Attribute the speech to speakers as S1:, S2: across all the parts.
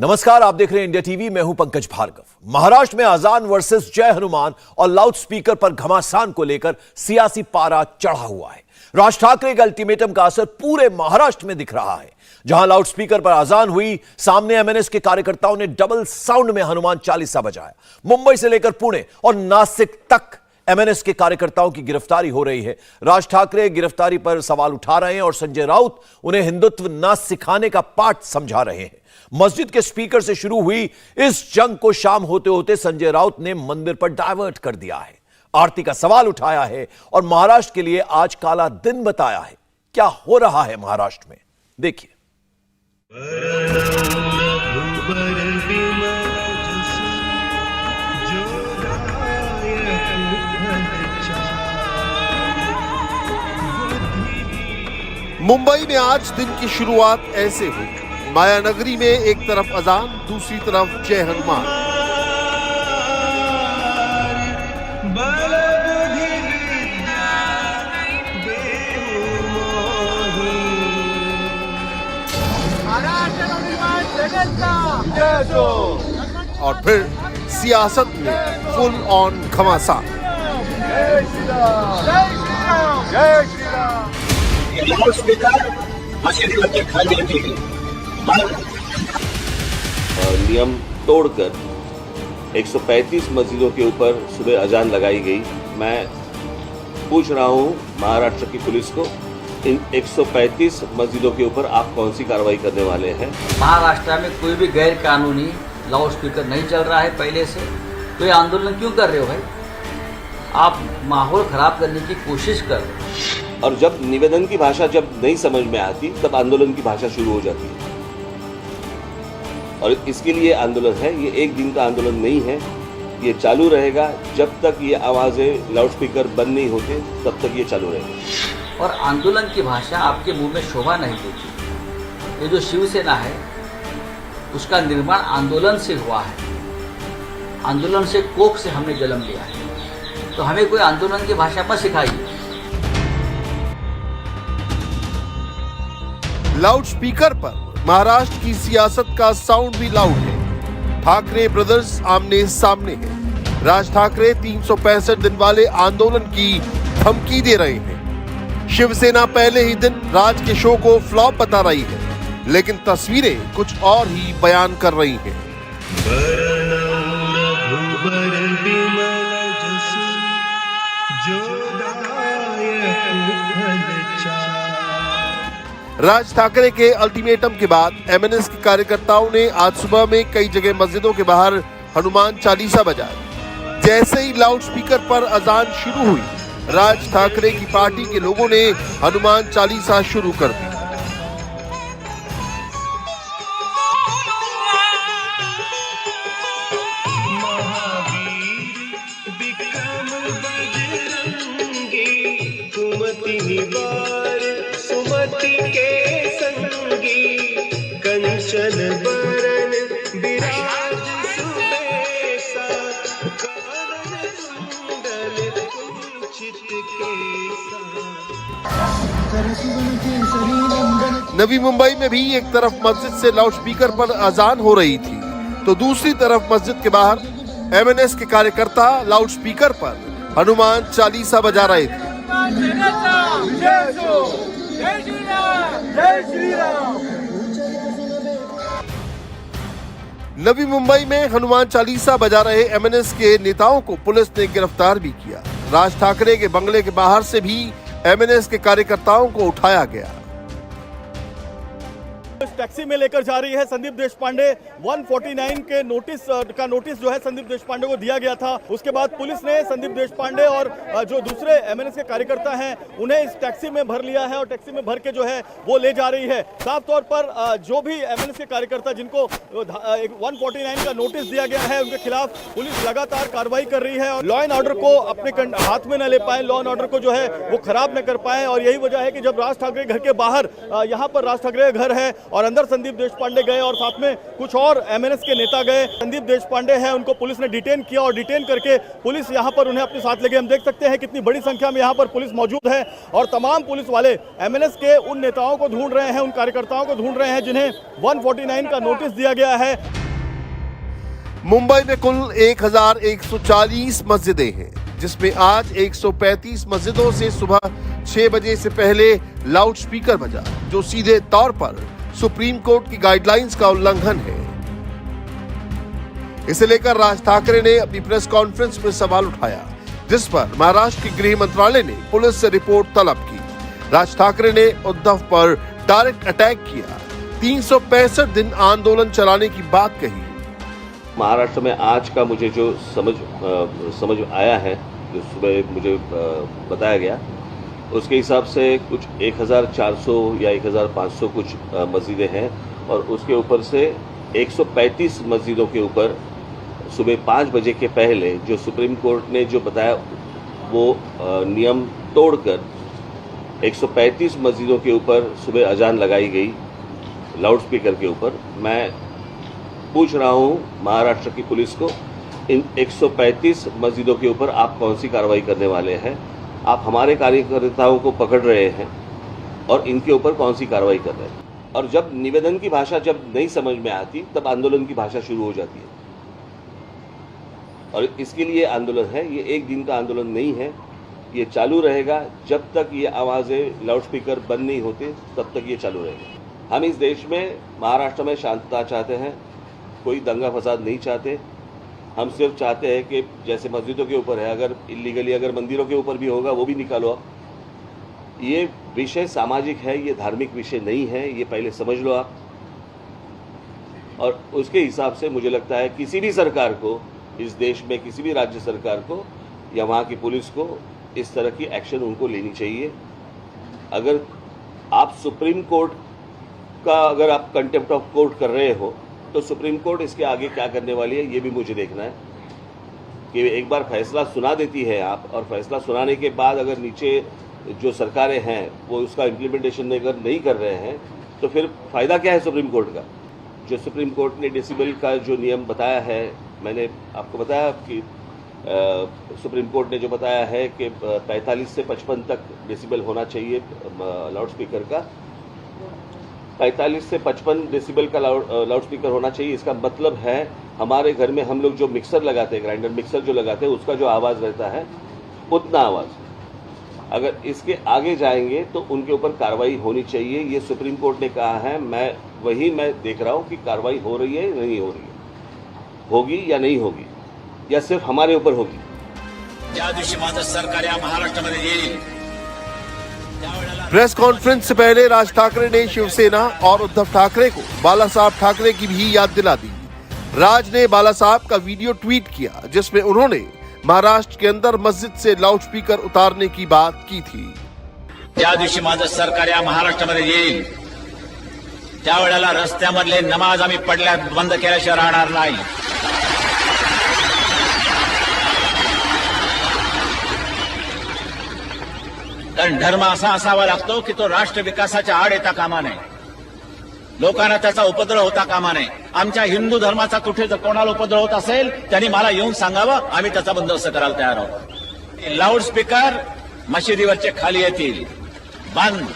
S1: नमस्कार, आप देख रहे हैं इंडिया टीवी। मैं हूं पंकज भार्गव। महाराष्ट्र में अजान वर्सेस जय हनुमान और लाउडस्पीकर पर घमासान को लेकर सियासी पारा चढ़ा हुआ है। राज ठाकरे के अल्टीमेटम का असर पूरे महाराष्ट्र में दिख रहा है। जहां लाउडस्पीकर पर अजान हुई, सामने एमएनएस के कार्यकर्ताओं ने डबल साउंड में हनुमान चालीसा बजाया। मुंबई से लेकर पुणे और नासिक तक एमएनएस के कार्यकर्ताओं की गिरफ्तारी हो रही है। राज ठाकरे गिरफ्तारी पर सवाल उठा रहे हैं और संजय राउत उन्हें हिंदुत्व ना सिखाने का पाठ समझा रहे हैं। मस्जिद के स्पीकर से शुरू हुई इस जंग को शाम होते होते संजय राउत ने मंदिर पर डायवर्ट कर दिया है, आरती का सवाल उठाया है और महाराष्ट्र के लिए आज काला दिन बताया है। क्या हो रहा है महाराष्ट्र में, देखिए।
S2: मुंबई में आज दिन की शुरुआत ऐसे हुई। मायानगरी में एक तरफ अजान, दूसरी तरफ जय हनुमान। और फिर सियासत में फुल ऑन घमासान।
S3: जय श्री राम, जय श्री राम, जय श्री राम।
S4: नियम तोड़कर 135 मस्जिदों के ऊपर सुबह अजान लगाई गई। मैं पूछ रहा हूं महाराष्ट्र की पुलिस को, इन 135 मस्जिदों के ऊपर आप कौन सी कार्रवाई करने वाले हैं?
S5: महाराष्ट्र में कोई भी गैर कानूनी लाउड स्पीकर नहीं चल रहा है पहले से, तो ये आंदोलन क्यों कर रहे हो भाई? आप माहौल खराब करने की कोशिश कर रहे हो।
S4: और जब निवेदन की भाषा जब नहीं समझ में आती, तब आंदोलन की भाषा शुरू हो जाती है। और इसके लिए आंदोलन है, ये एक दिन का आंदोलन नहीं है, ये चालू रहेगा जब तक ये आवाज़ें लाउडस्पीकर बंद नहीं होते, तब तक ये चालू रहेगा।
S5: और आंदोलन की भाषा आपके मुंह में शोभा नहीं देती। ये जो शिवसेना है उसका निर्माण आंदोलन से हुआ है, आंदोलन से कोख से हमने जन्म लिया है, तो हमें कोई आंदोलन की भाषा मत सिखाइए।
S2: लाउडस्पीकर पर महाराष्ट्र की सियासत का साउंड भी लाउड है। ठाकरे ब्रदर्स आमने सामने हैं। राज ठाकरे 365 दिन वाले आंदोलन की धमकी दे रहे हैं। शिवसेना पहले ही दिन राज के शो को फ्लॉप बता रही है, लेकिन तस्वीरें कुछ और ही बयान कर रही हैं। राज ठाकरे के अल्टीमेटम के बाद एमएनएस के कार्यकर्ताओं ने आज सुबह में कई जगह मस्जिदों के बाहर हनुमान चालीसा बजाई। जैसे ही लाउडस्पीकर पर अजान शुरू हुई, राज ठाकरे की पार्टी के लोगों ने हनुमान चालीसा शुरू कर दी। नवी मुंबई में भी एक तरफ मस्जिद से लाउडस्पीकर पर अजान हो रही थी, तो दूसरी तरफ मस्जिद के बाहर एमएनएस के कार्यकर्ता लाउडस्पीकर पर हनुमान चालीसा बजा रहे थे। नवी मुंबई में हनुमान चालीसा बजा रहे एमएनएस के नेताओं को पुलिस ने गिरफ्तार भी किया। राज ठाकरे के बंगले के बाहर से भी एमएनएस के कार्यकर्ताओं को उठाया गया।
S3: टैक्सी में लेकर जा रही है संदीप देशपांडे। 149 के नोटिस जो है संदीप देशपांडे को दिया गया था। उसके बाद पुलिस ने संदीप देशपांडे और जो दूसरे एमएनएस के कार्यकर्ता हैं उन्हें इस टैक्सी में भर लिया है और टैक्सी में भर के जो है वो ले जा रही है। साफ तौर पर जो भी एमएनएस के कार्यकर्ता जिनको 149 का नोटिस दिया गया है, उनके खिलाफ पुलिस लगातार कार्रवाई कर रही है और लॉ एंड ऑर्डर को अपने हाथ में न ले पाए, लॉ एंड ऑर्डर को जो है वो खराब न कर पाए। और यही वजह है कि जब राज ठाकरे घर के बाहर, यहाँ पर राज ठाकरे का घर है और अंदर संदीप देशपांडे गए और साथ में कुछ और MNS के नेता गए। संदीप देशपांडे हैं, उनको पुलिस ने डिटेन किया और डिटेन करके पुलिस यहाँ पर उन्हें अपने साथ ले गई। हम देख सकते हैं कितनी बड़ी संख्या में यहाँ पर पुलिस मौजूद है और तमाम पुलिस वाले MNS के उन नेताओं को ढूंढ रहे हैं, उन कार्यकर्ताओं को ढूंढ रहे हैं जिन्हें 149 का नोटिस दिया गया है।
S2: मुंबई में कुल 1140 मस्जिदें हैं, जिसमें आज 135 मस्जिदों से सुबह 6 बजे से पहले लाउड स्पीकर बजा, जो सीधे तौर पर सुप्रीम कोर्ट की गाइडलाइंस का उल्लंघन है। इसे लेकर राज ठाकरे ने अपनी प्रेस कॉन्फ्रेंस में सवाल उठाया, जिस पर महाराष्ट्र के गृह मंत्रालय ने पुलिस से रिपोर्ट तलब की। राज ठाकरे ने उद्धव पर डायरेक्ट अटैक किया, 365 दिन आंदोलन चलाने की बात कही।
S4: महाराष्ट्र में आज का मुझे जो समझ आया है, जो सुबह मुझे बताया गया, उसके हिसाब से कुछ 1400 या 1500 कुछ मस्जिदें हैं और उसके ऊपर से 135 मस्जिदों के ऊपर सुबह 5 बजे के पहले जो सुप्रीम कोर्ट ने जो बताया वो नियम तोड़कर 135 मस्जिदों के ऊपर सुबह अजान लगाई गई लाउड स्पीकर के ऊपर। मैं पूछ रहा हूँ महाराष्ट्र की पुलिस को, इन 135 मस्जिदों के ऊपर आप कौन सी कार्रवाई करने वाले हैं? आप हमारे कार्यकर्ताओं को पकड़ रहे हैं और इनके ऊपर कौन सी कार्रवाई कर रहे हैं? और जब निवेदन की भाषा जब नहीं समझ में आती तब आंदोलन की भाषा शुरू हो जाती है और इसके लिए आंदोलन है। ये एक दिन का आंदोलन नहीं है, ये चालू रहेगा जब तक ये आवाज़ें लाउड स्पीकर बंद नहीं होते, तब तक ये चालू रहेगा। हम इस देश में, महाराष्ट्र में शांतता चाहते हैं, कोई दंगा फसाद नहीं चाहते। हम सिर्फ चाहते हैं कि जैसे मस्जिदों के ऊपर है, अगर इलीगली अगर मंदिरों के ऊपर भी होगा वो भी निकालो आप। ये विषय सामाजिक है, ये धार्मिक विषय नहीं है, ये पहले समझ लो आप। और उसके हिसाब से मुझे लगता है किसी भी सरकार को, इस देश में किसी भी राज्य सरकार को या वहाँ की पुलिस को इस तरह की एक्शन उनको लेनी चाहिए। अगर आप सुप्रीम कोर्ट का अगर आप कंटेम्प्ट ऑफ कोर्ट कर रहे हो तो सुप्रीम कोर्ट इसके आगे क्या करने वाली है ये भी मुझे देखना है। कि एक बार फैसला सुना देती है आप, और फैसला सुनाने के बाद अगर नीचे जो सरकारें हैं वो उसका इम्प्लीमेंटेशन अगर नहीं कर रहे हैं तो फिर फ़ायदा क्या है सुप्रीम कोर्ट का? जो सुप्रीम कोर्ट ने डेसिबल का जो नियम बताया है, मैंने आपको बताया कि सुप्रीम कोर्ट ने जो बताया है कि 45 से 55 तक डेसिबल होना चाहिए लाउड स्पीकर का। 45 से 55 डेसिबल का लाउड स्पीकर होना चाहिए। इसका मतलब है हमारे घर में हम लोग जो मिक्सर लगाते हैं, ग्राइंडर मिक्सर जो लगाते हैं, उसका जो आवाज़ रहता है उतना आवाज़। अगर इसके आगे जाएंगे तो उनके ऊपर कार्रवाई होनी चाहिए, ये सुप्रीम कोर्ट ने कहा है। मैं देख रहा हूँ कि कार्रवाई हो रही है या नहीं हो रही है, होगी या नहीं होगी, या सिर्फ हमारे ऊपर होगी।
S6: ज्या दिवशी माझं सरकार या महाराष्ट्रामध्ये येईल,
S2: प्रेस कॉन्फ्रेंस से पहले राज ठाकरे ने शिवसेना और उद्धव ठाकरे को बाला साहब ठाकरे की भी याद दिला दी। राज ने बाला साहब का वीडियो ट्वीट किया, जिसमें उन्होंने महाराष्ट्र के अंदर मस्जिद से लाउड स्पीकर उतारने की बात की थी।
S6: ज्या दिवशी माझं सरकार या महाराष्ट्रामध्ये येईल त्यावेळेला रस्त्यामधले नमाज आम्ही पडल्या बंद केल्याशिवाय राहणार नाही। कारण धर्म असा असावा लागतो की तो राष्ट्र विकासाच्या आड येता कामा नये, लोकांना त्याचा उपद्रव होता कामा नये। आमच्या हिंदू धर्माचा कुठे जर कोणाला उपद्रव होत असेल त्यांनी मला येऊन सांगावं, आम्ही त्याचा बंदोबस्त करायला तयार आहोत। लाऊड स्पीकर मशिदीवरचे खाली येतील, बंद।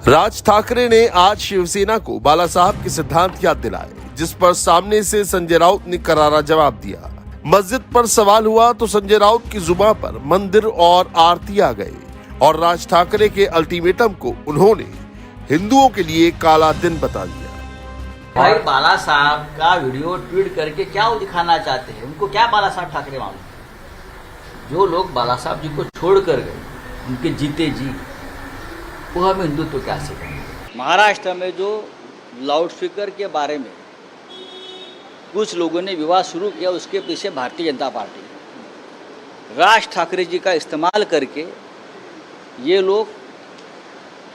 S2: राज ठाकरे ने आज शिवसेना को बाला साहब के सिद्धांत याद दिलाए, जिस पर सामने से संजय राउत ने करारा जवाब दिया। मस्जिद पर सवाल हुआ तो संजय राउत की जुबान पर मंदिर और आरती आ गए और राज ठाकरे के अल्टीमेटम को उन्होंने हिंदुओं के लिए काला दिन बता दिया।
S5: भाई बाला साहब का वीडियो ट्वीट करके क्या वो दिखाना चाहते हैं? उनको क्या बाला साहब ठाकरे मालूम? जो लोग बाला साहब जी को छोड़ कर गए, उनके जीते जी, वो हमें हिंदुत्व क्या सिखाएंगे?
S7: महाराष्ट्र में जो लाउड स्पीकर के बारे में कुछ लोगों ने विवाद शुरू किया, उसके पीछे भारतीय जनता पार्टी, राज ठाकरे जी का इस्तेमाल करके ये लोग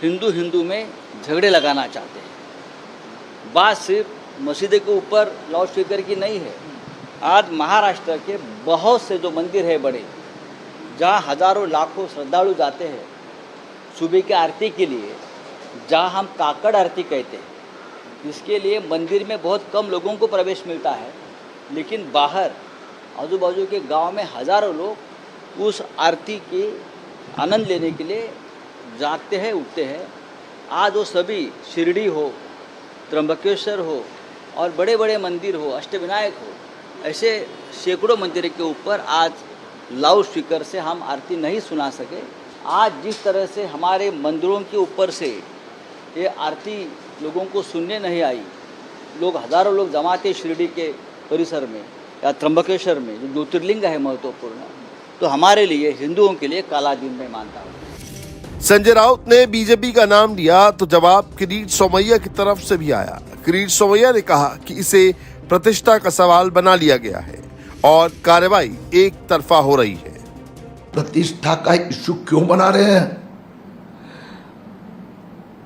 S7: हिंदू में झगड़े लगाना चाहते हैं। बात सिर्फ मस्जिद के ऊपर लाउड स्पीकर की नहीं है। आज महाराष्ट्र के बहुत से जो मंदिर है बड़े, जहाँ हजारों लाखों श्रद्धालु जाते हैं, सुबह की आरती के लिए, जहाँ हम काकड़ आरती कहते हैं, जिसके लिए मंदिर में बहुत कम लोगों को प्रवेश मिलता है, लेकिन बाहर आजू बाजू के गांव में हज़ारों लोग उस आरती के आनंद लेने के लिए जागते हैं, उठते हैं। आज वो सभी शिरडी हो, त्र्यंबकेश्वर हो और बड़े बड़े मंदिर हो, अष्टविनायक हो, ऐसे सैकड़ों मंदिर के ऊपर आज लाउड स्पीकर से हम आरती नहीं सुना सके। आज जिस तरह से हमारे मंदिरों के ऊपर से ये आरती लोगों को सुनने नहीं आई, लोग हज़ारों लोग जमा थे शिरडी के परिसर में या त्र्यंबकेश्वर में, जो ज्योतिर्लिंग है महत्वपूर्ण, तो हमारे लिए हिंदुओं के लिए काला दिन मैं मानता हूँ।
S2: संजय राउत ने बीजेपी का नाम लिया तो जवाब किरीट सोमैया की तरफ से भी आया। किरीट सोमैया ने कहा कि इसे प्रतिष्ठा का सवाल बना लिया गया है और कार्रवाई एक तरफा हो रही है।
S8: प्रतिष्ठा का इश्यू क्यों बना रहे हैं?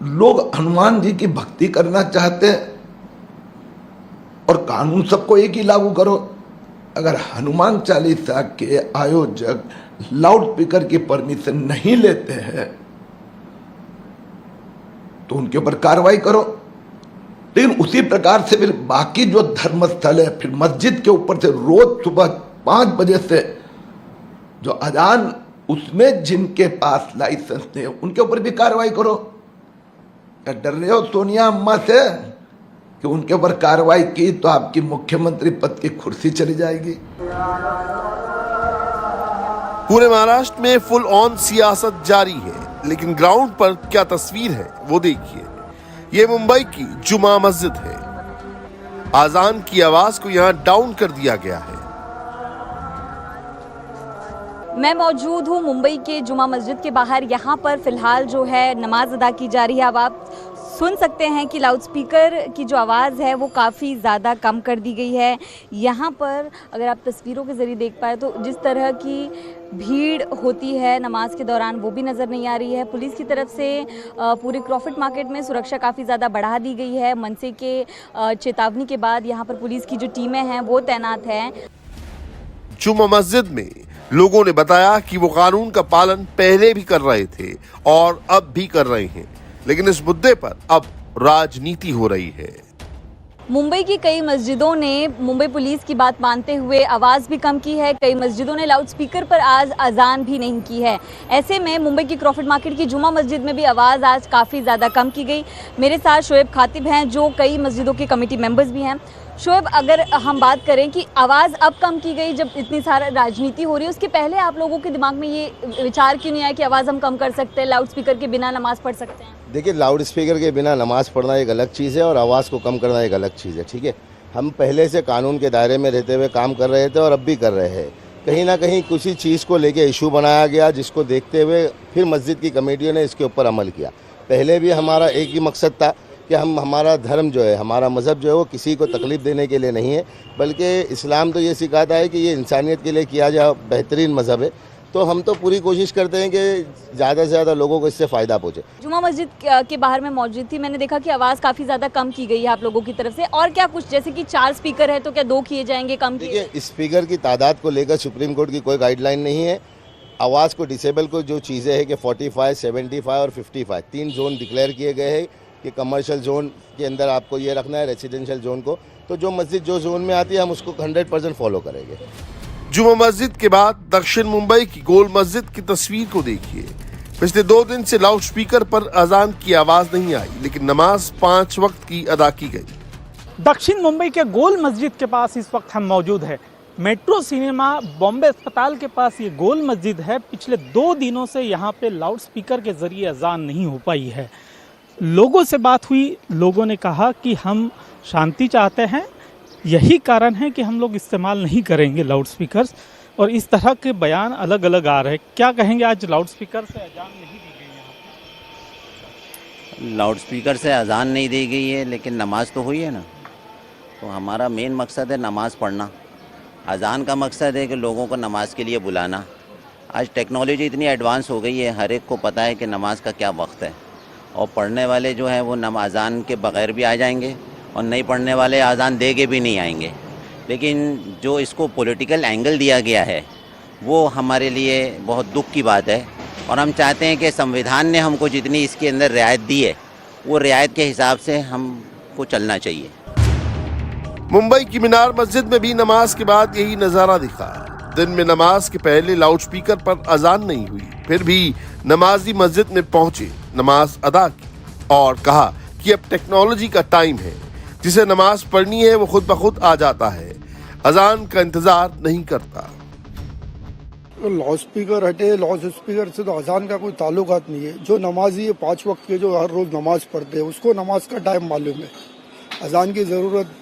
S8: लोग हनुमान जी की भक्ति करना चाहते हैं और कानून सबको एक ही लागू करो। अगर हनुमान चालीसा के आयोजक लाउड स्पीकर की परमिशन नहीं लेते हैं तो उनके ऊपर कार्रवाई करो। लेकिन उसी प्रकार से फिर बाकी जो धर्मस्थल है, फिर मस्जिद के ऊपर से रोज सुबह 5 बजे से जो अजान, उसमें जिनके पास लाइसेंस नहीं है उनके ऊपर भी कार्रवाई करो। क्या डर रहे हो सोनिया अम्मा से कि उनके ऊपर कार्रवाई की तो आपकी मुख्यमंत्री पद की कुर्सी चली जाएगी?
S2: पूरे महाराष्ट्र में फुल ऑन सियासत जारी है, लेकिन ग्राउंड पर क्या तस्वीर है वो देखिए। ये मुंबई की जुमा मस्जिद है। आजान की आवाज को यहाँ डाउन कर दिया गया है।
S9: मैं मौजूद हूँ मुंबई के जुमा मस्जिद के बाहर। यहाँ पर फिलहाल जो है नमाज अदा की जा रही है। अब आप सुन सकते हैं कि लाउड स्पीकर की जो आवाज़ है वो काफ़ी ज़्यादा कम कर दी गई है। यहाँ पर अगर आप तस्वीरों के ज़रिए देख पाए तो जिस तरह की भीड़ होती है नमाज के दौरान वो भी नज़र नहीं आ रही है। पुलिस की तरफ से पूरे क्रॉफर्ड मार्केट में सुरक्षा काफ़ी ज़्यादा बढ़ा दी गई है। मनसे के चेतावनी के बाद यहाँ पर पुलिस की जो टीमें हैं वो तैनात हैं।
S2: जुमा मस्जिद में लोगों ने बताया कि वो कानून का पालन पहले भी कर रहे थे और अब भी कर रहे हैं, लेकिन इस मुद्दे पर अब राजनीति हो रही है।
S9: मुंबई की कई मस्जिदों ने मुंबई पुलिस की बात मानते हुए आवाज़ भी कम की है। कई मस्जिदों ने लाउड स्पीकर पर आज अजान भी नहीं की है। ऐसे में मुंबई की क्रॉफर्ड मार्केट की जुमा मस्जिद में भी आवाज़ आज काफ़ी ज़्यादा कम की गई। मेरे साथ शोएब खातिब हैं जो कई मस्जिदों के कमेटी मेंबर्स भी हैं। शोएब, अगर हम बात करें कि आवाज़ अब कम की गई, जब इतनी सारा राजनीति हो रही है, उसके पहले आप लोगों के दिमाग में ये विचार क्यों नहीं आया कि आवाज़ हम कम कर सकते हैं, लाउड स्पीकर के बिना नमाज़ पढ़ सकते हैं?
S10: देखिए, लाउड स्पीकर के बिना नमाज़ पढ़ना एक अलग चीज़ है और आवाज़ को कम करना एक अलग चीज़ है। ठीक है, हम पहले से कानून के दायरे में रहते हुए काम कर रहे थे और अब भी कर रहे हैं। कहीं ना कहीं किसी चीज़ को लेके इशू बनाया गया, जिसको देखते हुए फिर मस्जिद की कमेटियों ने इसके ऊपर अमल किया। पहले भी हमारा एक ही मकसद था कि हमारा धर्म जो है, हमारा मज़हब जो है वो किसी को तकलीफ़ देने के लिए नहीं है, बल्कि इस्लाम तो ये सिखाता है कि ये इंसानियत के लिए किया जाए, बेहतरीन मज़हब है। तो हम तो पूरी कोशिश करते हैं कि ज़्यादा से ज़्यादा लोगों को इससे फ़ायदा पहुँचे।
S9: जुमा मस्जिद के बाहर मैं मौजूद थी, मैंने देखा कि आवाज़ काफ़ी ज़्यादा कम की गई है आप लोगों की तरफ से। और क्या कुछ, जैसे कि 4 स्पीकर है तो क्या 2 किए जाएंगे, कम किए?
S10: देखिए, स्पीकर की तादाद को लेकर सुप्रीम कोर्ट की कोई गाइडलाइन नहीं है। आवाज़ को डिसेबल को जो चीज़ें हैं कि 45, 75 और 55 3 जोन डिक्लेयर किए गए हैं कि कमर्शियल जोन के अंदर आपको ये रखना है, रेसिडेंशियल जोन को। तो जो मस्जिद जो जोन में आती है हम उसको 100% फॉलो करेंगे।
S2: जुमा मस्जिद के बाद दक्षिण मुंबई की गोल मस्जिद की तस्वीर को देखिए। पिछले 2 दिन से लाउड स्पीकर पर अजान की आवाज नहीं आई, लेकिन नमाज 5 वक्त की अदा की गई।
S11: दक्षिण मुंबई के गोल मस्जिद के पास इस वक्त हम मौजूद है। मेट्रो सिनेमा बॉम्बे अस्पताल के पास ये गोल मस्जिद है। पिछले 2 दिनों से यहाँ पे लाउड स्पीकर के जरिए अजान नहीं हो पाई है। लोगों से बात हुई, लोगों ने कहा कि हम शांति चाहते हैं, यही कारण है कि हम लोग इस्तेमाल नहीं करेंगे लाउड स्पीकर्स, और इस तरह के बयान अलग अलग आ रहे हैं। क्या कहेंगे, आज लाउड स्पीकर से अजान नहीं दी गई है?
S12: लाउड स्पीकर से अजान नहीं दी गई है, लेकिन नमाज तो हुई है ना। तो हमारा मेन मकसद है नमाज़ पढ़ना। अजान का मकसद है कि लोगों को नमाज के लिए बुलाना। आज टेक्नोलॉजी इतनी एडवांस हो गई है, हर एक को पता है कि नमाज का क्या वक्त है, और पढ़ने वाले जो हैं वो अजान के बग़ैर भी आ जाएंगे और नहीं पढ़ने वाले अजान दे के भी नहीं आएंगे। लेकिन जो इसको पॉलिटिकल एंगल दिया गया है वो हमारे लिए बहुत दुख की बात है और हम चाहते हैं कि संविधान ने हमको जितनी इसके अंदर रियायत दी है वो रियायत के हिसाब से हमको चलना चाहिए।
S2: मुंबई की मीनार मस्जिद में भी नमाज के बाद यही नजारा दिखा। दिन में नमाज के पहले लाउडस्पीकर पर अजान नहीं हुई, फिर भी नमाजी मस्जिद में पहुंचे, नमाज अदा की और कहा कि अब टेक्नोलॉजी का टाइम है, जिसे नमाज पढ़नी है वो खुद ब खुद आ जाता है, अजान का इंतजार नहीं करता।
S13: लाउड स्पीकर हटे, लाउड स्पीकर से तो अजान का कोई ताल्लुकात नहीं है। जो नमाजी है 5 वक्त के जो हर रोज नमाज पढ़ते हैं उसको नमाज का टाइम मालूम है, अजान की जरूरत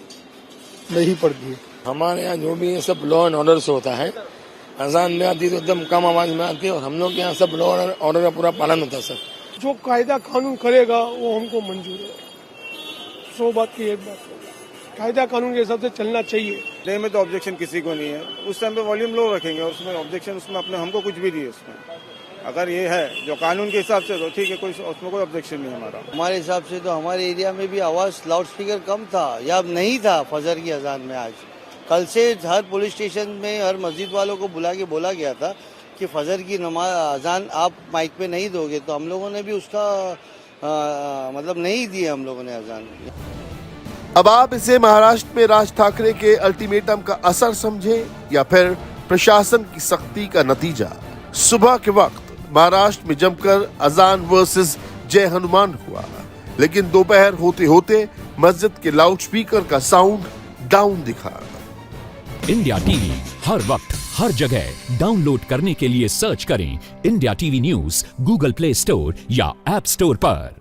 S13: नहीं पड़ती है।
S14: हमारे यहाँ जो भी है सब लॉ एंड ऑर्डर से होता है। अजान में आती तो एकदम कम आवाज में आती है और हम लोग के यहाँ सब लॉ एंड ऑर्डर का पूरा पालन होता है। सर
S13: जो कायदा कानून करेगा वो हमको मंजूर है। 100 बात की एक बात, कायदा कानून के हिसाब से चलना चाहिए।
S3: डे में तो ऑब्जेक्शन किसी को नहीं है, उस टाइम पे वॉल्यूम लो रखेंगे और उसमें ऑब्जेक्शन उसमें अपने हमको कुछ भी दिए उसमें, अगर ये है जो कानून के हिसाब से तो ठीक है, कोई उसमें कोई ऑब्जेक्शन नहीं हमारा।
S7: हमारे हिसाब से तो हमारे एरिया में भी आवाज़ लाउड स्पीकर कम था या नहीं था फजर की अजान में। आज कल से हर पुलिस स्टेशन में हर मस्जिद वालों को बुला के बोला गया था कि फजर की नमाज अजान आप माइक पे नहीं दोगे, तो हम लोगों ने भी उसका मतलब नहीं दिए हम लोगों ने अजान।
S2: अब आप इसे महाराष्ट्र में राज ठाकरे के अल्टीमेटम का असर समझे या फिर प्रशासन की सख्ती का नतीजा। सुबह के वक्त महाराष्ट्र में जमकर अजान वर्सेस जय हनुमान हुआ, लेकिन दोपहर होते होते मस्जिद के लाउडस्पीकर का साउंड डाउन दिखा।
S15: इंडिया टीवी हर वक्त हर जगह डाउनलोड करने के लिए सर्च करें India TV news Google play store या ऐप स्टोर पर।